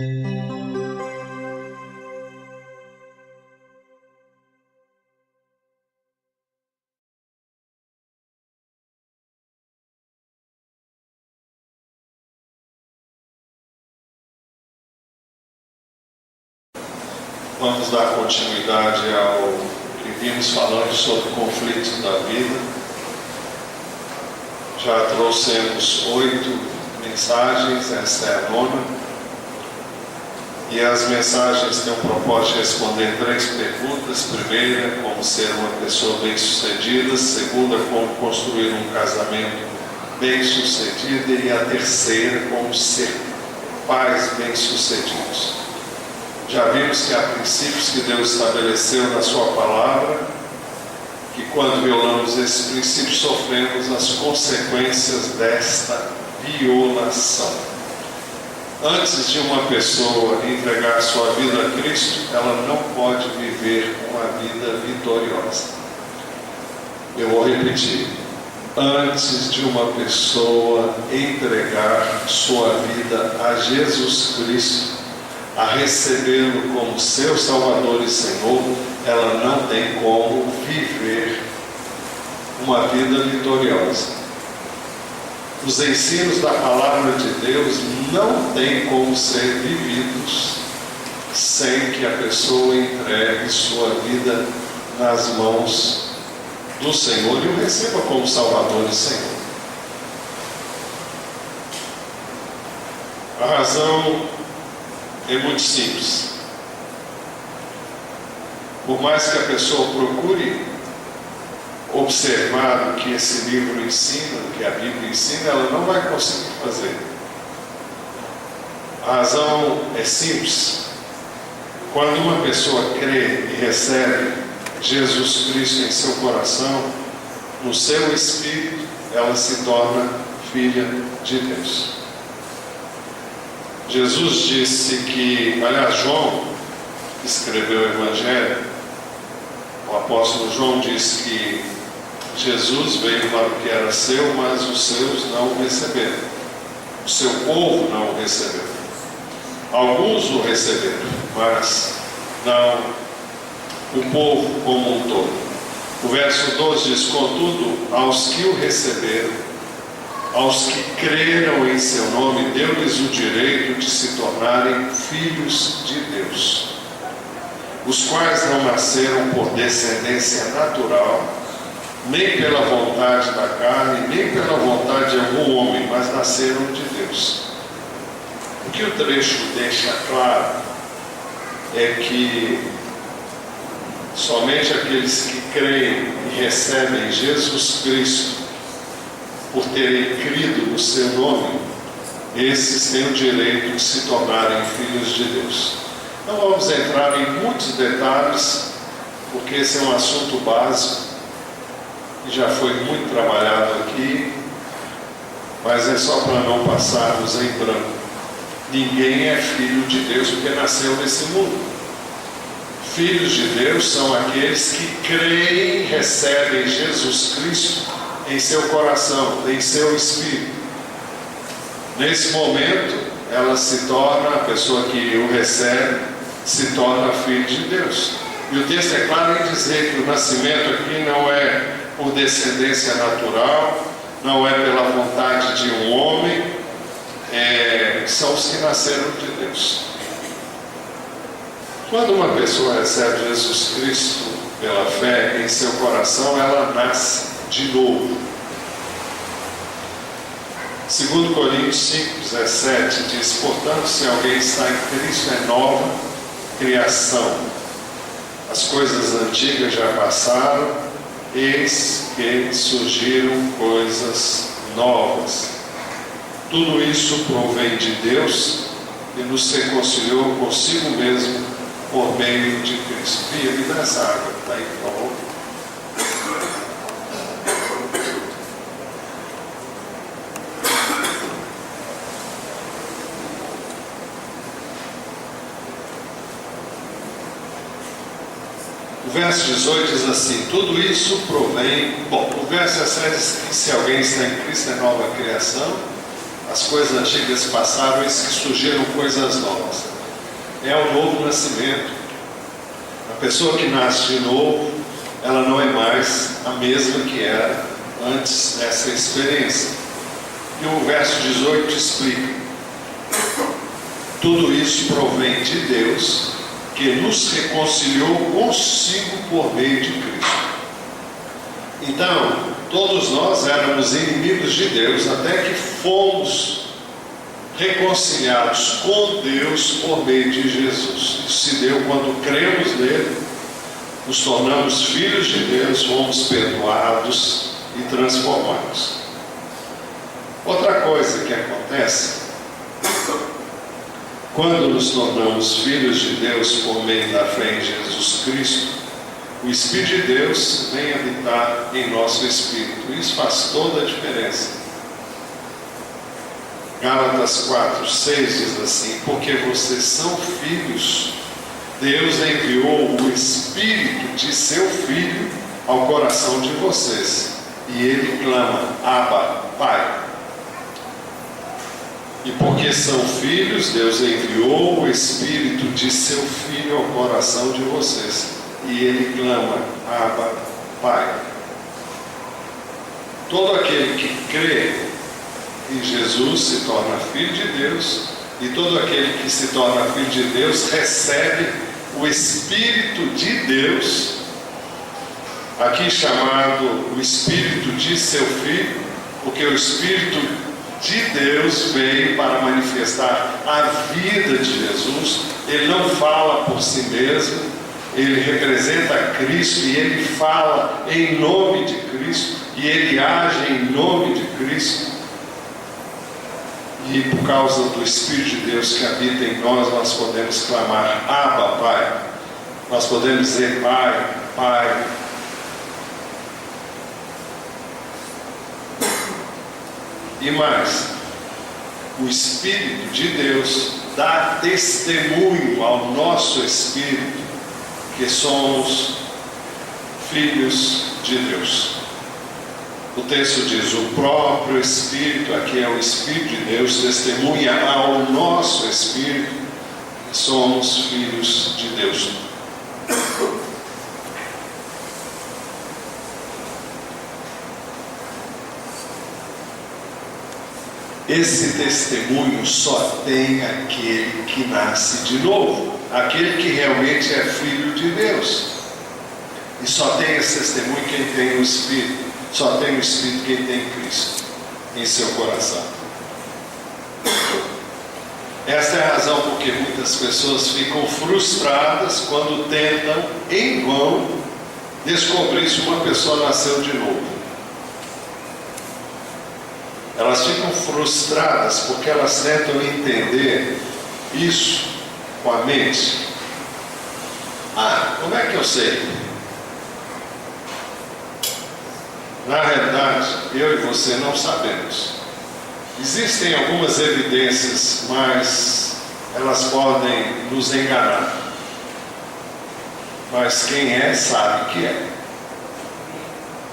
Vamos dar continuidade ao que vimos falando sobre conflitos da vida. Já trouxemos 8 mensagens, esta é a 9ª. E as mensagens têm o propósito de responder 3 perguntas. Primeira, como ser uma pessoa bem-sucedida. Segunda, como construir um casamento bem-sucedido. E a terceira, como ser pais bem-sucedidos. Já vimos que há princípios que Deus estabeleceu na sua palavra, que quando violamos esses princípios sofremos as consequências desta violação. Antes de uma pessoa entregar sua vida a Cristo, ela não pode viver uma vida vitoriosa. Eu vou repetir. Antes de uma pessoa entregar sua vida a Jesus Cristo, a recebê-lo como seu Salvador e Senhor, ela não tem como viver uma vida vitoriosa. Os ensinos da palavra de Deus não têm como ser vividos sem que a pessoa entregue sua vida nas mãos do Senhor e o receba como Salvador e Senhor. A razão é muito simples. Por mais que a pessoa procure observar o que esse livro ensina, o que a Bíblia ensina, ela não vai conseguir fazer. A razão é simples. Quando uma pessoa crê e recebe Jesus Cristo em seu coração, no seu espírito, ela se torna filha de Deus. Jesus disse que, aliás, João escreveu o Evangelho, o apóstolo João disse que Jesus veio para o que era seu, mas os seus não o receberam. O seu povo não o recebeu. Alguns o receberam, mas não o povo como um todo. O verso 12 diz: contudo, aos que o receberam, aos que creram em seu nome, deu-lhes o direito de se tornarem filhos de Deus, os quais não nasceram por descendência natural, nem pela vontade da carne, nem pela vontade de algum homem, mas nasceram de Deus. O que o trecho deixa claro é que somente aqueles que creem e recebem Jesus Cristo, por terem crido no seu nome, esses têm o direito de se tornarem filhos de Deus. Não vamos entrar em muitos detalhes, porque esse é um assunto básico, que já foi muito trabalhado aqui, mas é só para não passarmos em branco. Ninguém é filho de Deus porque nasceu nesse mundo. Filhos de Deus são aqueles que creem e recebem Jesus Cristo em seu coração, em seu espírito. Nesse momento, ela se torna, a pessoa que o recebe, se torna filho de Deus. E o texto é claro em dizer que o nascimento aqui não é por descendência natural, não é pela vontade de um homem, são os que nasceram de Deus. Quando uma pessoa recebe Jesus Cristo pela fé em seu coração, ela nasce de novo. 2 Coríntios 5:17 diz: portanto, se alguém está em Cristo, é nova criação. As coisas antigas já passaram, eis que surgiram coisas novas. Tudo isso provém de Deus, que nos reconciliou consigo mesmo por meio de Cristo. Bia, me dá essa água, tá aí, por favor. O verso 18 diz assim: tudo isso provém... Bom, o verso 17 diz que se alguém está em Cristo é nova criação. as coisas antigas passaram, eis que surgiram coisas novas. É o novo nascimento. A pessoa que nasce de novo, ela não é mais a mesma que era antes dessa experiência. E o verso 18 explica: tudo isso provém de Deus, que nos reconciliou consigo por meio de Cristo. Então, todos nós éramos inimigos de Deus, até que fomos reconciliados com Deus por meio de Jesus. Isso se deu quando cremos nele, nos tornamos filhos de Deus, fomos perdoados e transformados. Outra coisa que acontece, quando nos tornamos filhos de Deus por meio da fé em Jesus Cristo, o Espírito de Deus vem habitar em nosso espírito. Isso faz toda a diferença. Gálatas 4:6 diz assim: porque vocês são filhos, Deus enviou o Espírito de seu Filho ao coração de vocês, e ele clama: Abba, Pai. E porque são filhos, Deus enviou o Espírito de seu Filho ao coração de vocês, e ele clama: Abba, Pai. Todo aquele que crê em Jesus se torna filho de Deus, e todo aquele que se torna filho de Deus recebe o Espírito de Deus, aqui chamado o Espírito de seu Filho, porque o Espírito de Deus veio para manifestar a vida de Jesus. Ele não fala por si mesmo, ele representa Cristo, e ele fala em nome de Cristo, e ele age em nome de Cristo. E por causa do Espírito de Deus que habita em nós, nós podemos clamar: Abba, Pai. Nós podemos dizer: Pai, Pai. E mais, o Espírito de Deus dá testemunho ao nosso espírito que somos filhos de Deus. O texto diz: o próprio Espírito, aqui é o Espírito de Deus, testemunha ao nosso espírito que somos filhos de Deus. Esse testemunho só tem aquele que nasce de novo, aquele que realmente é filho de Deus. E só tem esse testemunho quem tem o Espírito. Só tem o Espírito quem tem Cristo em seu coração. Esta é a razão porque muitas pessoas ficam frustradas quando tentam, em vão, descobrir se uma pessoa nasceu de novo. Elas ficam frustradas porque elas tentam entender isso com a mente. Como é que eu sei? Na realidade, eu e você não sabemos. Existem algumas evidências, mas elas podem nos enganar. Mas quem é, sabe que é.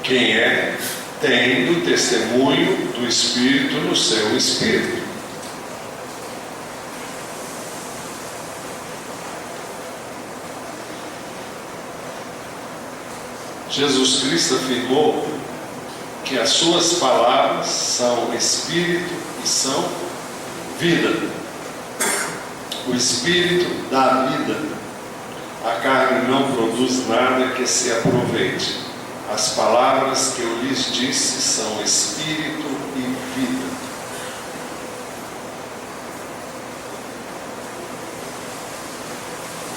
Quem é, tem o testemunho do Espírito no seu espírito. Jesus Cristo afirmou que as suas palavras são Espírito e são vida. O Espírito dá vida. A carne não produz nada que se aproveite. As palavras que eu lhes disse são Espírito e vida.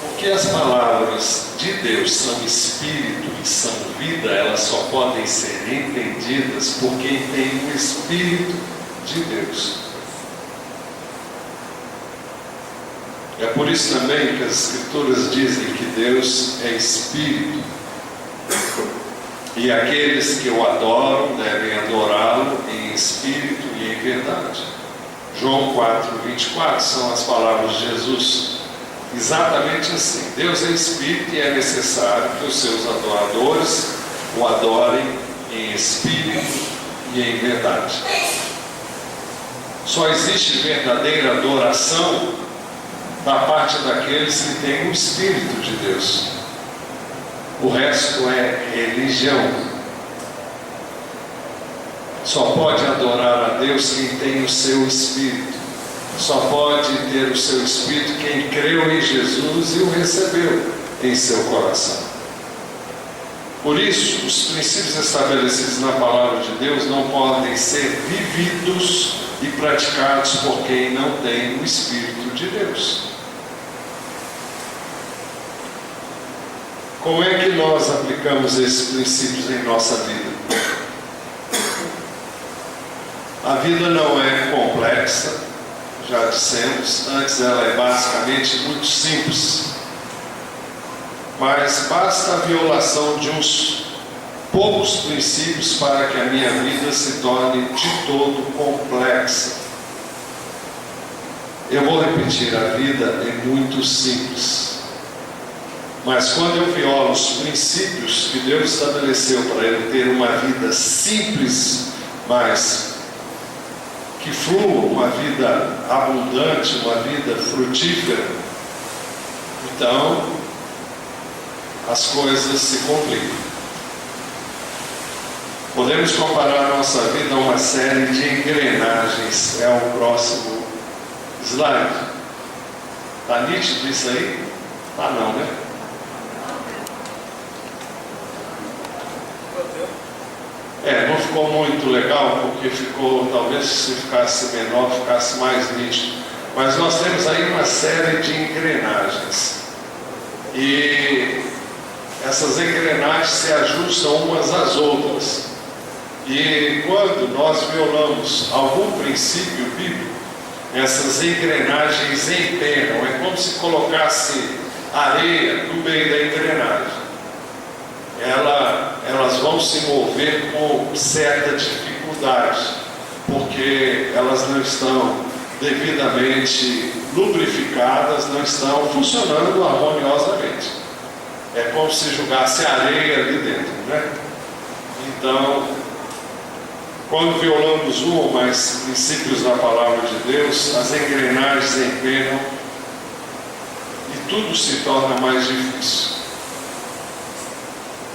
Porque as palavras de Deus são Espírito e são vida, elas só podem ser entendidas por quem tem o Espírito de Deus. É por isso também que as Escrituras dizem que Deus é Espírito. E aqueles que o adoram devem adorá-lo em espírito e em verdade. João 4:24 são as palavras de Jesus. Exatamente assim. Deus é espírito e é necessário que os seus adoradores o adorem em espírito e em verdade. Só existe verdadeira adoração da parte daqueles que têm o Espírito de Deus. O resto é religião. Só pode adorar a Deus quem tem o seu Espírito. Só pode ter o seu Espírito quem creu em Jesus e o recebeu em seu coração. Por isso, os princípios estabelecidos na palavra de Deus não podem ser vividos e praticados por quem não tem o Espírito de Deus. Como é que nós aplicamos esses princípios em nossa vida? A vida não é complexa, já dissemos, antes ela é basicamente muito simples. Mas basta a violação de uns poucos princípios para que a minha vida se torne de todo complexa. Eu vou repetir, a vida é muito simples. Mas quando eu violo os princípios que Deus estabeleceu para eu ter uma vida simples, mas que flua, uma vida abundante, uma vida frutífera, então as coisas se complicam. Podemos comparar a nossa vida a uma série de engrenagens. É o próximo slide. Está nítido isso aí? Ah, não, né? Não ficou muito legal, porque ficou, talvez se ficasse menor, ficasse mais nítido. Mas nós temos aí uma série de engrenagens. E essas engrenagens se ajustam umas às outras. E quando nós violamos algum princípio bíblico, essas engrenagens empenham. É como se colocasse areia no meio da engrenagem. Elas vão se mover com certa dificuldade, porque elas não estão devidamente lubrificadas, não estão funcionando harmoniosamente. É como se jogasse areia ali dentro, né? Então, quando violamos um ou mais princípios da palavra de Deus, as engrenagens empenham e tudo se torna mais difícil.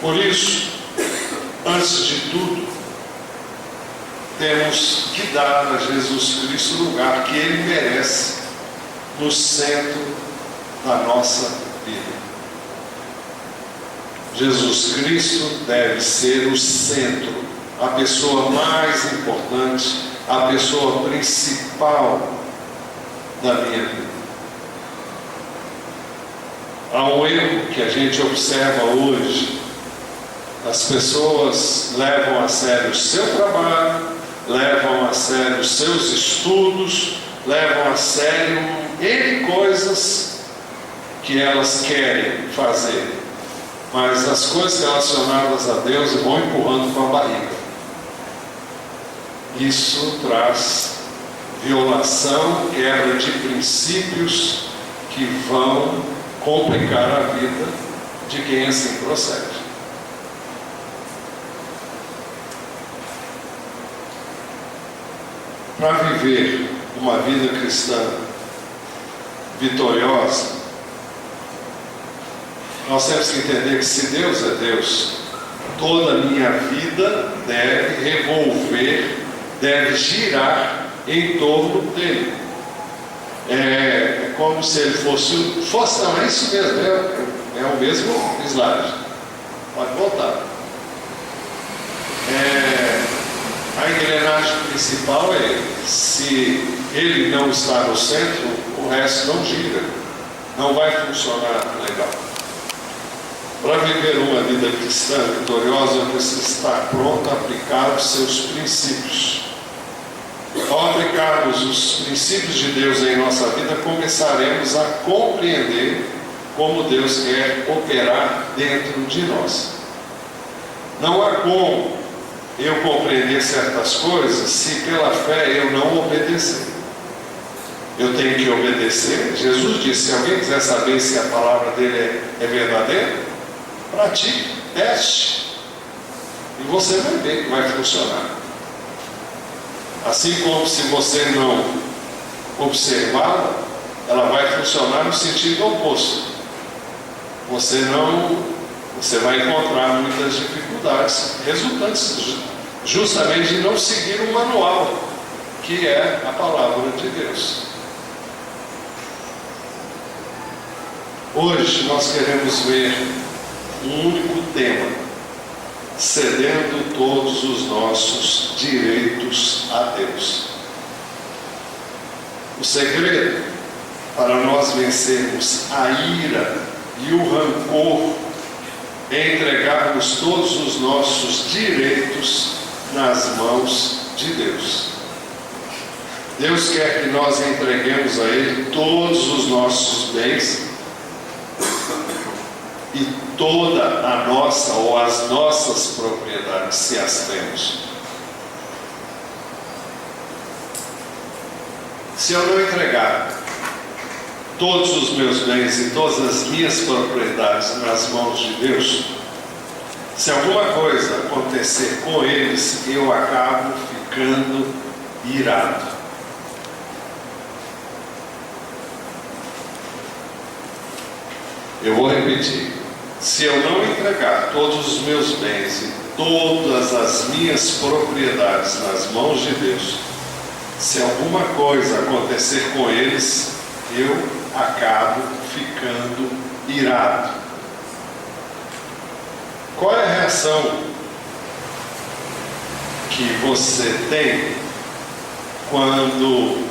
Por isso, antes de tudo, temos que dar a Jesus Cristo o lugar que Ele merece no centro da nossa vida. Jesus Cristo deve ser o centro, a pessoa mais importante, a pessoa principal da minha vida. Há um erro que a gente observa hoje. As pessoas levam a sério o seu trabalho, levam a sério os seus estudos, levam a sério N coisas que elas querem fazer. Mas as coisas relacionadas a Deus vão empurrando com a barriga. Isso traz violação, quebra de princípios que vão complicar a vida de quem assim procede. Para viver uma vida cristã vitoriosa, nós temos que entender que se Deus é Deus, toda a minha vida deve revolver, deve girar em torno dele. É como se ele fosse, não, é isso mesmo, é o mesmo slide. Pode voltar. A engrenagem principal é: se ele não está no centro, o resto não gira, não vai funcionar legal. Para viver uma vida cristã vitoriosa, você está pronto a aplicar os seus princípios. Ao aplicarmos os princípios de Deus em nossa vida, começaremos a compreender como Deus quer operar dentro de nós. Não há como eu compreender certas coisas se pela fé eu não obedecer. Eu tenho que obedecer. Jesus disse: se alguém quiser saber se a palavra dele é verdadeira, pratique, teste, e você vai ver que vai funcionar. Assim como se você não observá-la, ela vai funcionar no sentido oposto. Você vai encontrar muitas dificuldades resultantes justamente de não seguir o manual, que é a palavra de Deus. Hoje nós queremos ver um único tema: cedendo todos os nossos direitos a Deus. O segredo para nós vencermos a ira e o rancor é entregarmos todos os nossos direitos nas mãos de Deus. Deus quer que nós entreguemos a Ele todos os nossos bens e toda a nossa ou as nossas propriedades, se as temos. Se eu não entregar todos os meus bens e todas as minhas propriedades nas mãos de Deus, se alguma coisa acontecer com eles, eu acabo ficando irado. Eu vou repetir: se eu não entregar todos os meus bens e todas as minhas propriedades nas mãos de Deus, se alguma coisa acontecer com eles, eu acabo ficando irado. Qual é a reação que você tem quando,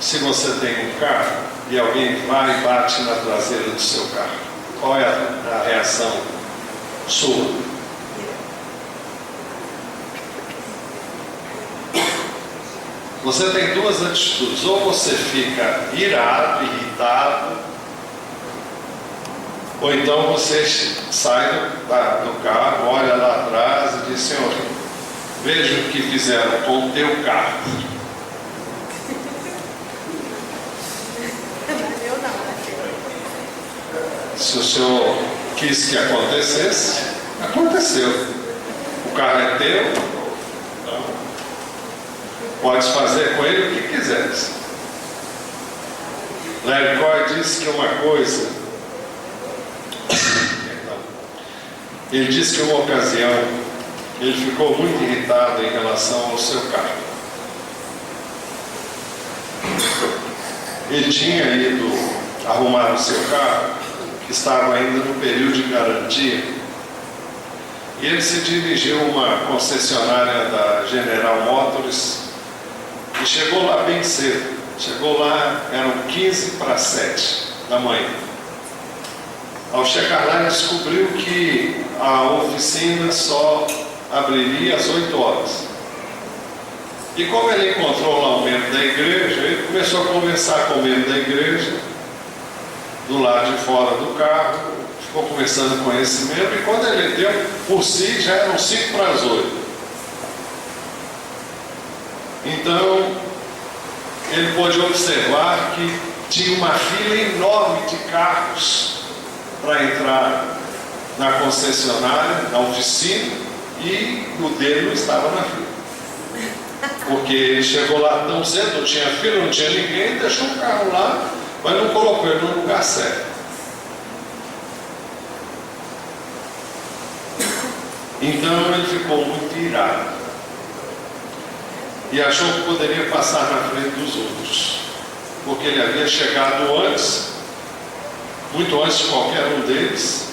se você tem um carro e alguém vai e bate na traseira do seu carro? Qual é a reação sua? Você tem duas atitudes: ou você fica irado, irritado, ou então você sai do carro, olha lá atrás e diz: Senhor, veja o que fizeram com o teu carro. Se o Senhor quis que acontecesse, aconteceu. O carro é teu, podes fazer com ele o que quiseres. Larry Coy disse que uma coisa, ele disse que uma ocasião ele ficou muito irritado em relação ao seu carro. Ele tinha ido arrumar o seu carro, que estava ainda no período de garantia, e ele se dirigiu a uma concessionária da General Motors e chegou lá bem cedo. Chegou lá, eram 15 para 7 da manhã. Ao chegar lá, ele descobriu que a oficina só abriria às 8 horas. E como ele encontrou lá um membro da igreja, ele começou a conversar com o membro da igreja, do lado de fora do carro, ficou conversando com esse membro, e quando ele deu por si, já eram 5 para as 8. Então, ele pôde observar que tinha uma fila enorme de carros para entrar na concessionária, na oficina, e o dele não estava na fila. Porque ele chegou lá tão cedo, não tinha fila, não tinha ninguém, deixou o carro lá, mas não colocou ele no lugar certo. Então ele ficou muito irado e achou que poderia passar na frente dos outros, porque ele havia chegado antes, muito antes de qualquer um deles.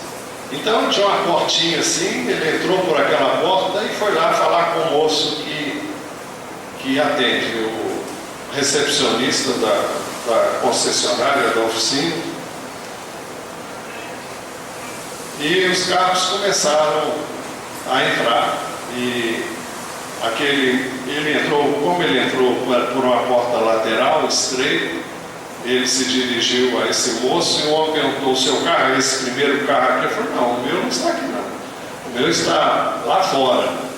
Então tinha uma portinha assim, ele entrou por aquela porta e foi lá falar com o moço que atende, o recepcionista da concessionária, da oficina. E os carros começaram a entrar, e ele entrou, como ele entrou por uma porta lateral estreita, ele se dirigiu a esse moço, e o homem perguntou: o seu carro é esse primeiro carro aqui? Ele falou: não, o meu não está aqui não, o meu está lá fora.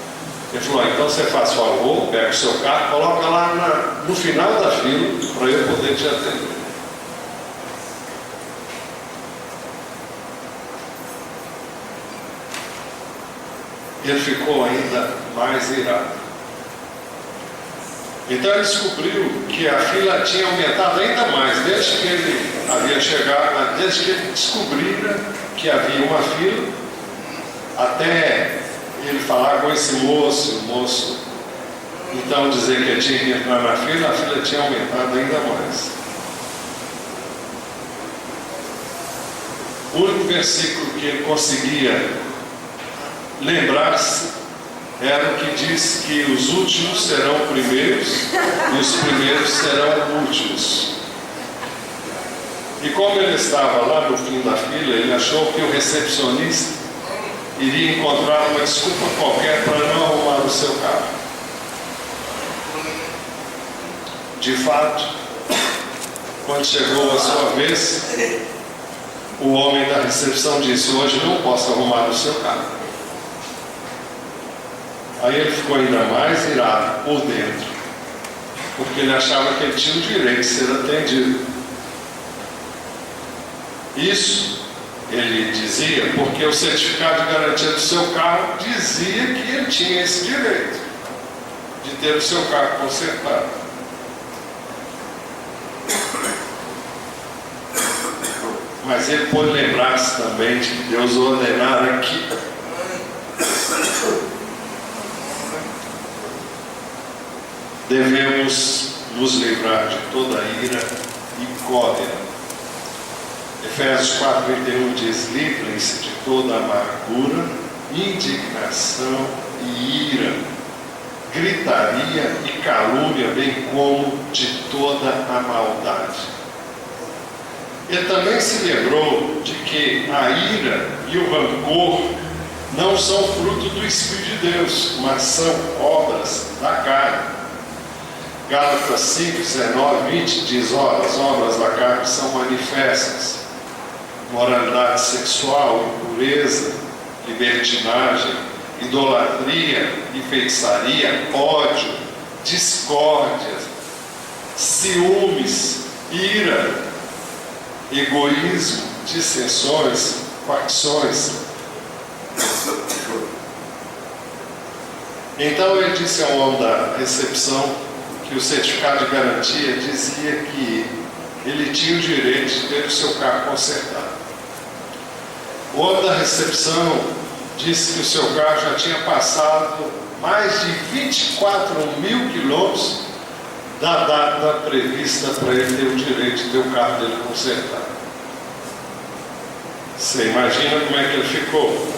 Ele falou: então você faz favor, pega o seu carro, coloca lá no final da fila, para eu poder te atender. Ele ficou ainda mais irado. Então ele descobriu que a fila tinha aumentado ainda mais, desde que ele havia chegado, desde que ele descobrira que havia uma fila, até ele falar com esse moço, o moço então dizer que ele tinha que entrar na fila, a fila tinha aumentado ainda mais. O único versículo que ele conseguia lembrar-se era o que diz que os últimos serão primeiros e os primeiros serão últimos. E como ele estava lá no fim da fila, ele achou que o recepcionista iria encontrar uma desculpa qualquer para não arrumar o seu carro. De fato, quando chegou a sua vez, o homem da recepção disse: hoje não posso arrumar o seu carro. Aí ele ficou ainda mais irado por dentro, porque ele achava que ele tinha o direito de ser atendido. Isso ele dizia porque o certificado de garantia do seu carro dizia que ele tinha esse direito de ter o seu carro consertado. Mas ele pôde lembrar-se também de que Deus o ordenara aqui. Devemos nos livrar de toda ira e cólera. Efésios 4:31 diz: livrem-se de toda amargura, indignação e ira, gritaria e calúnia, bem como de toda a maldade. Ele também se lembrou de que a ira e o rancor não são fruto do Espírito de Deus, mas são obras da carne. Gálatas 5:19-20 diz: ora, as obras da carne são manifestas: moralidade sexual, impureza, libertinagem, idolatria e feitiçaria, ódio, discórdia, ciúmes, ira, egoísmo, dissensões, facções. Então ele disse ao homem da recepção que o certificado de garantia dizia que ele tinha o direito de ter o seu carro consertado. O homem da recepção disse que o seu carro já tinha passado mais de 24.000 quilômetros da data prevista para ele ter o direito de ter o carro dele consertado. Você imagina como é que ele ficou?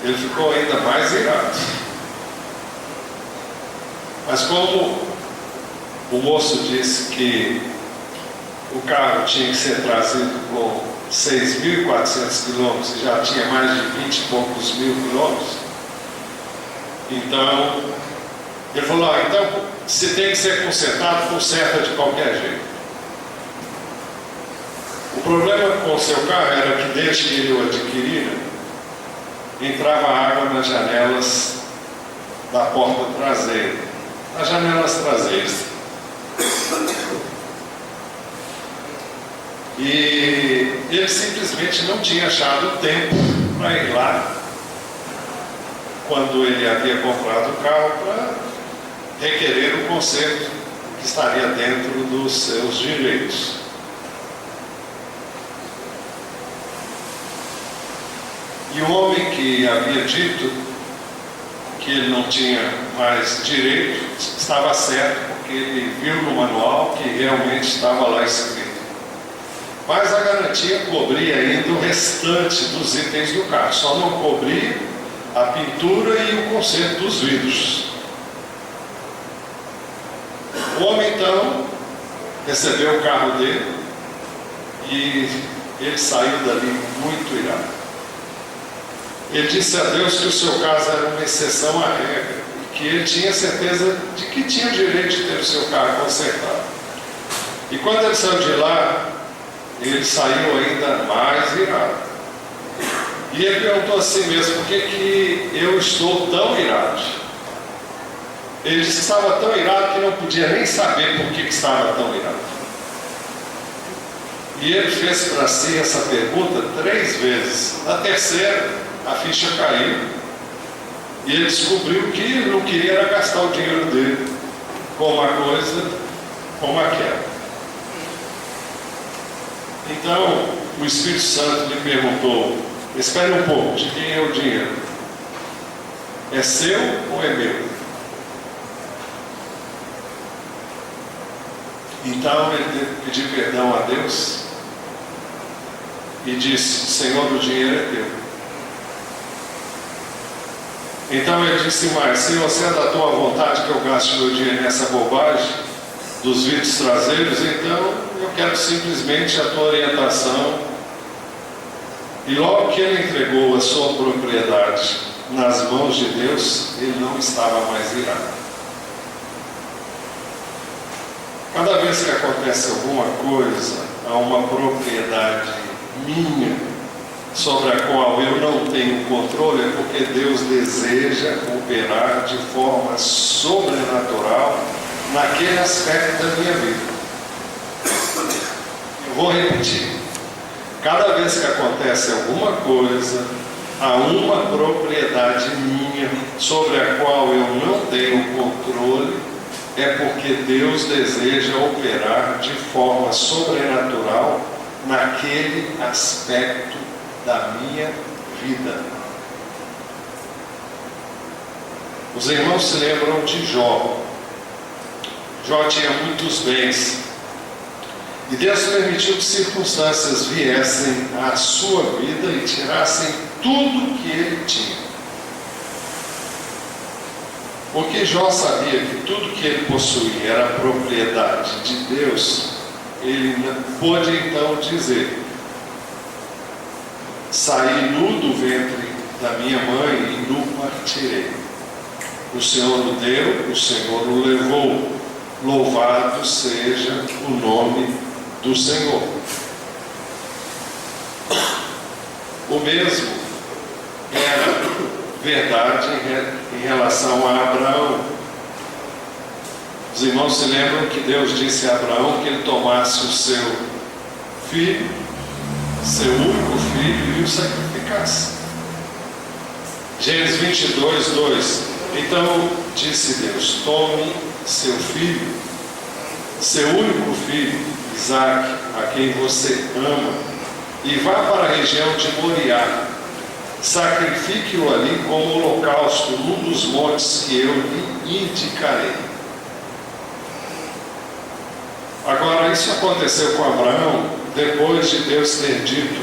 Ele ficou ainda mais irado. Mas como o moço disse que o carro tinha que ser trazido com 6.400 quilômetros e já tinha mais de 20 e poucos mil quilômetros, então ele falou: então se tem que ser consertado, conserta de qualquer jeito. O problema com o seu carro era que desde que ele o adquirira, entrava água nas janelas da porta traseira, nas janelas traseiras. E ele simplesmente não tinha achado tempo para ir lá, quando ele havia comprado o carro, para requerer o conserto que estaria dentro dos seus direitos. E o homem que havia dito que ele não tinha mais direito estava certo, porque ele viu no manual que realmente estava lá escrito. Mas a garantia cobria ainda o restante dos itens do carro, só não cobria a pintura e o conserto dos vidros. O homem então recebeu o carro dele e ele saiu dali muito irado. Ele disse a Deus que o seu caso era uma exceção à regra e que ele tinha certeza de que tinha o direito de ter o seu carro consertado. E quando ele saiu de lá, ele saiu ainda mais irado. E ele perguntou a si mesmo: por que eu estou tão irado? Ele disse que estava tão irado que não podia nem saber por que estava tão irado. E ele fez para si essa pergunta 3 vezes. Na terceira, a ficha caiu E ele descobriu que ele não queria era gastar o dinheiro dele com uma coisa como aquela. Então, o Espírito Santo lhe perguntou: espere um pouco, de quem é o dinheiro? É seu ou é meu? Então ele teve que pedir perdão a Deus e disse: Senhor, o dinheiro é teu. Então ele disse mais: se você é da tua vontade que eu gaste meu dinheiro nessa bobagem dos vidros traseiros, então eu quero simplesmente a tua orientação. E logo que ele entregou a sua propriedade nas mãos de Deus, ele não estava mais irado. Cada vez que acontece alguma coisa, há uma propriedade minha sobre a qual eu não tenho controle, é porque Deus deseja operar de forma sobrenatural naquele aspecto da minha vida. Eu vou repetir. Cada vez que acontece alguma coisa, há uma propriedade minha sobre a qual eu não tenho controle, é porque Deus deseja operar de forma sobrenatural naquele aspecto da minha vida. Os irmãos se lembram de Jó. Jó tinha muitos bens. E Deus permitiu que circunstâncias viessem à sua vida e tirassem tudo que ele tinha. Porque Jó sabia que tudo que ele possuía era propriedade de Deus, ele pôde então dizer: saí nu do ventre da minha mãe e nu partirei. O Senhor o deu, o Senhor o levou. Louvado seja o nome do Senhor. O mesmo era verdade em relação a Abraão. Os irmãos se lembram que Deus disse a Abraão que ele tomasse o seu filho, seu único filho, e o sacrificasse. Gênesis 22, 2. Então disse Deus: tome seu filho, seu único filho, Isaque, a quem você ama, e vá para a região de Moriá. Sacrifique-o ali como holocausto num dos montes que eu lhe indicarei. Agora, isso aconteceu com Abraão depois de Deus ter dito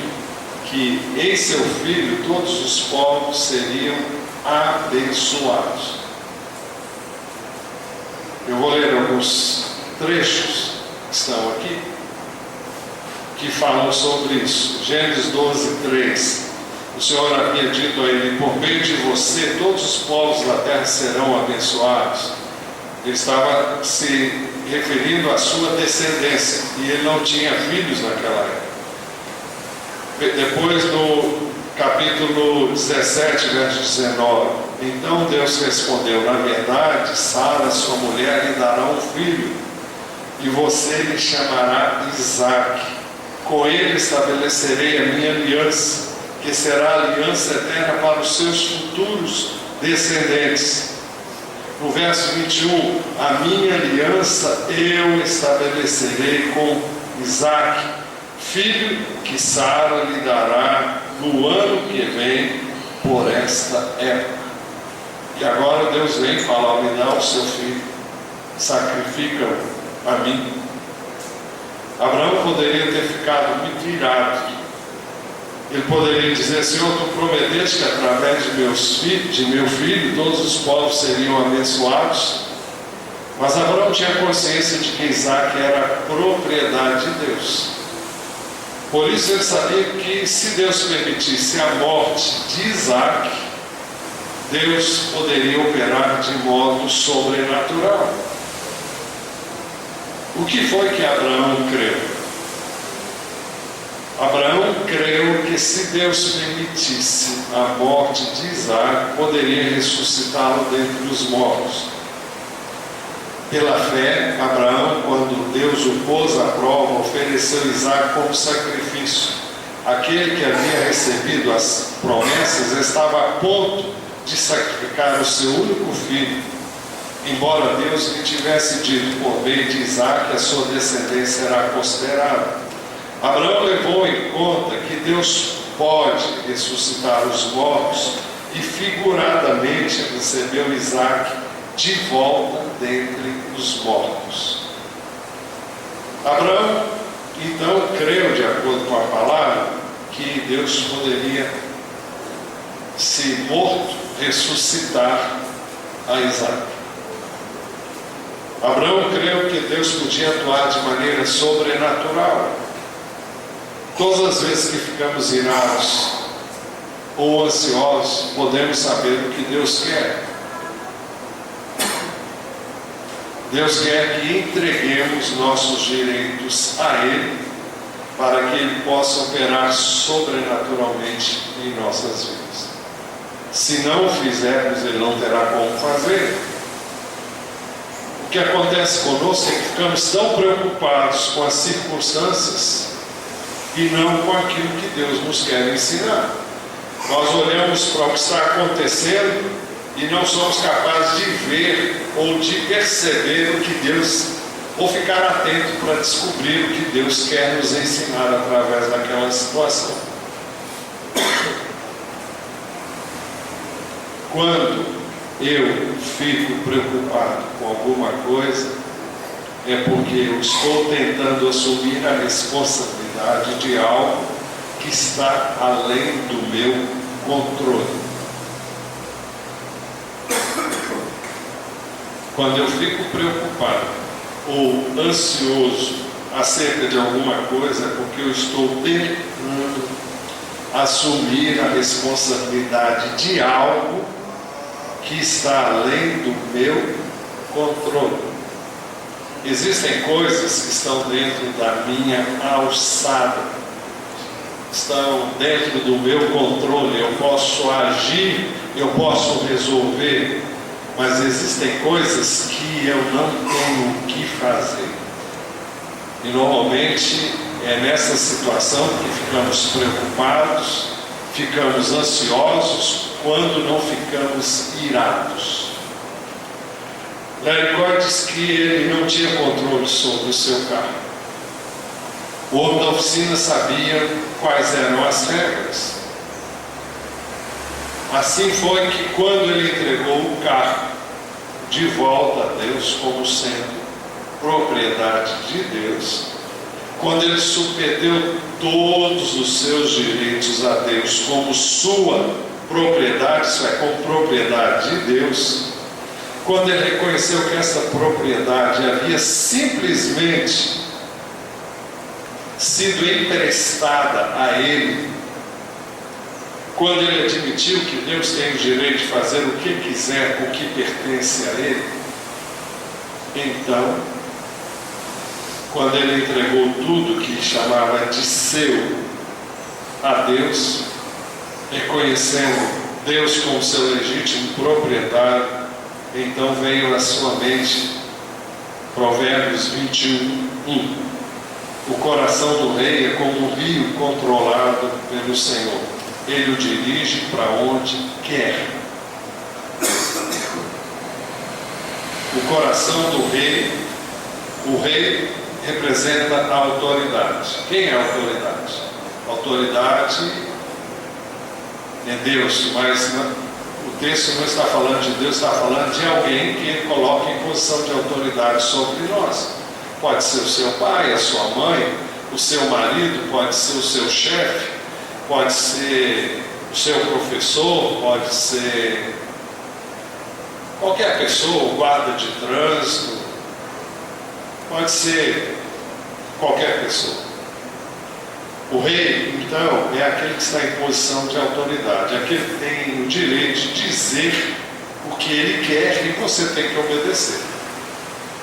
que em seu filho todos os povos seriam abençoados. Eu vou ler alguns trechos que estão aqui, que falam sobre isso. Gênesis 12, 3. O Senhor havia dito a ele: por meio de você todos os povos da terra serão abençoados. Ele estava se referindo à sua descendência, e ele não tinha filhos naquela época. Depois no capítulo 17, verso 19: então Deus respondeu: na verdade, Sara, sua mulher, lhe dará um filho, e você lhe chamará Isaque. Com ele estabelecerei a minha aliança, que será a aliança eterna para os seus futuros descendentes. No verso 21, a minha aliança eu estabelecerei com Isaque, filho que Sara lhe dará no ano que vem, por esta época. E agora Deus vem falar: me dá o seu filho, sacrifica-o a mim. Abraão poderia ter ficado muito irado. Ele poderia dizer: Senhor, tu prometeste que através de meu filho todos os povos seriam abençoados. Mas Abraão tinha consciência de que Isaque era propriedade de Deus. Por isso ele sabia que se Deus permitisse a morte de Isaque, Deus poderia operar de modo sobrenatural. O que foi que Abraão creu? Abraão creu que se Deus permitisse a morte de Isaque, poderia ressuscitá-lo dentre os mortos. Pela fé, Abraão, quando Deus o pôs à prova, ofereceu Isaque como sacrifício. Aquele que havia recebido as promessas estava a ponto de sacrificar o seu único filho, embora Deus lhe tivesse dito por meio de Isaac que a sua descendência será considerada. Abraão levou em conta que Deus pode ressuscitar os mortos e figuradamente recebeu Isaac de volta dentre os mortos. Abraão então creu, de acordo com a palavra, que Deus poderia, se morto, ressuscitar a Isaac. Abraão creu que Deus podia atuar de maneira sobrenatural. Todas as vezes que ficamos irados ou ansiosos, podemos saber o que Deus quer. Deus quer que entreguemos nossos direitos a Ele, para que Ele possa operar sobrenaturalmente em nossas vidas. Se não o fizermos, Ele não terá como fazer. O que acontece conosco é que ficamos tão preocupados com as circunstâncias e não com aquilo que Deus nos quer ensinar. Nós olhamos para o que está acontecendo e não somos capazes de ver ou de perceber o que Deus, ou ficar atento para descobrir o que Deus quer nos ensinar através daquela situação. Quando eu fico preocupado com alguma coisa, é porque eu estou tentando assumir a responsabilidade de algo que está além do meu controle. Quando eu fico preocupado ou ansioso acerca de alguma coisa, é porque eu estou tentando assumir a responsabilidade de algo que está além do meu controle. Existem coisas que estão dentro da minha alçada, estão dentro do meu controle, eu posso agir, eu posso resolver, mas existem coisas que eu não tenho o que fazer. E normalmente é nessa situação que ficamos preocupados, ficamos ansiosos, quando não ficamos irados. Larry Cohen diz que ele não tinha controle sobre o seu carro. O homem da oficina sabia quais eram as regras. Assim foi que quando ele entregou o carro de volta a Deus como sendo propriedade de Deus, quando ele submeteu todos os seus direitos a Deus como sua propriedade, isso é, como propriedade de Deus, quando ele reconheceu que essa propriedade havia simplesmente sido emprestada a ele, quando ele admitiu que Deus tem o direito de fazer o que quiser com o que pertence a ele, então, quando ele entregou tudo que chamava de seu a Deus, reconhecendo Deus como seu legítimo proprietário, então veio à sua mente Provérbios 21:1. O coração do rei é como um rio controlado pelo Senhor. Ele o dirige para onde quer. O coração do rei, o rei representa a autoridade. Quem é a autoridade? A autoridade é Deus, mas o texto não está falando de Deus, está falando de alguém que ele coloca em posição de autoridade sobre nós. Pode ser o seu pai, a sua mãe, o seu marido, pode ser o seu chefe, pode ser o seu professor, pode ser qualquer pessoa, o guarda de trânsito, pode ser qualquer pessoa. O rei, então, é aquele que está em posição de autoridade, aquele que tem o direito de dizer o que ele quer e você tem que obedecer,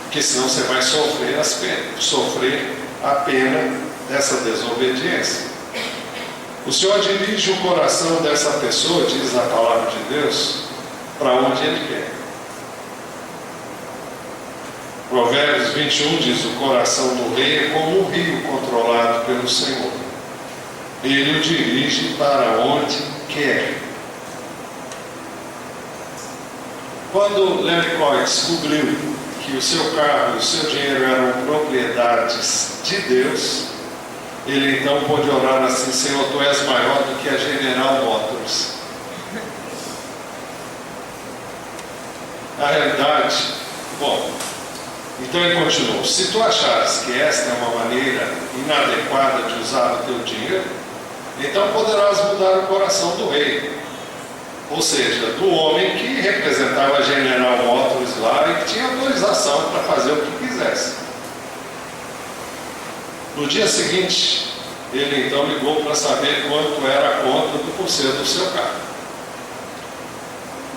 porque senão você vai sofrer a pena dessa desobediência. O Senhor dirige o coração dessa pessoa, diz a palavra de Deus, para onde Ele quer. Provérbios 21 diz: o coração do rei é como um rio controlado pelo Senhor. Ele o dirige para onde quer. Quando Larry Cohen descobriu que o seu carro e o seu dinheiro eram propriedades de Deus, ele então pôde orar assim: Senhor, Tu és maior do que a General Motors. A realidade, bom, então ele continuou: se tu achares que esta é uma maneira inadequada de usar o teu dinheiro, então poderás mudar o coração do rei. Ou seja, do homem que representava a General Motors lá e que tinha autorização para fazer o que quisesse. No dia seguinte, ele então ligou para saber quanto era a conta do conserto do seu carro.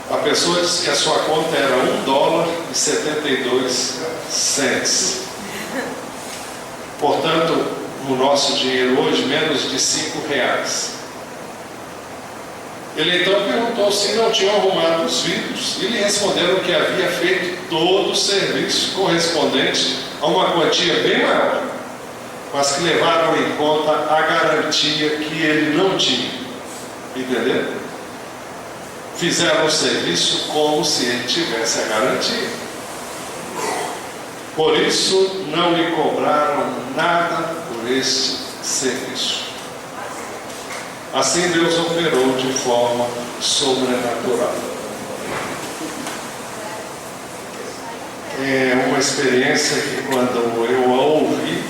A pessoa disse que a sua conta era $1,72. Portanto, no nosso dinheiro hoje, menos de R$5. Ele então perguntou se não tinham arrumado os vidros, e lhe responderam que havia feito todo o serviço correspondente a uma quantia bem maior, mas que levaram em conta a garantia que ele não tinha. Entendeu? Fizeram o serviço como se ele tivesse a garantia. Por isso não lhe cobraram nada por este serviço. Assim Deus operou de forma sobrenatural. É uma experiência que, quando eu a ouvi,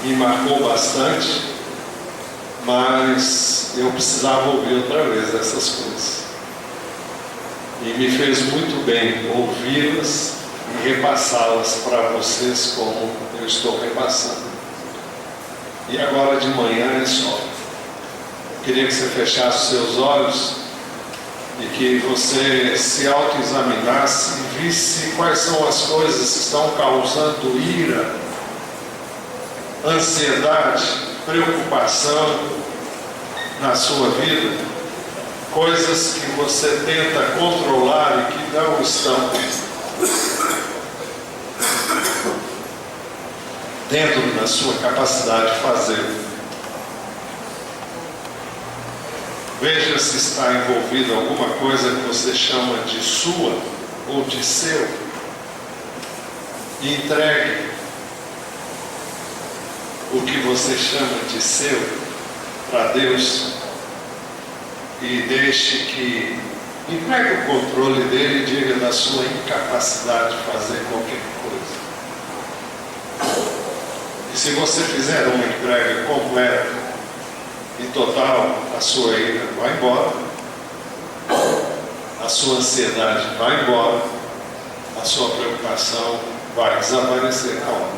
me marcou bastante, mas eu precisava ouvir outra vez essas coisas. E me fez muito bem ouvi-las e repassá-las para vocês como eu estou repassando. E agora de manhã é só. Eu queria que você fechasse os seus olhos e que você se autoexaminasse e visse quais são as coisas que estão causando ira, ansiedade, preocupação na sua vida, coisas que você tenta controlar e que não estão dentro da sua capacidade de fazer. Veja se está envolvido alguma coisa que você chama de sua ou de seu, e entregue o que você chama de seu para Deus e deixe que entregue o controle dele e diga da sua incapacidade de fazer qualquer coisa. E se você fizer uma entrega completa e total, a sua ira vai embora, a sua ansiedade vai embora, a sua preocupação vai desaparecer na hora.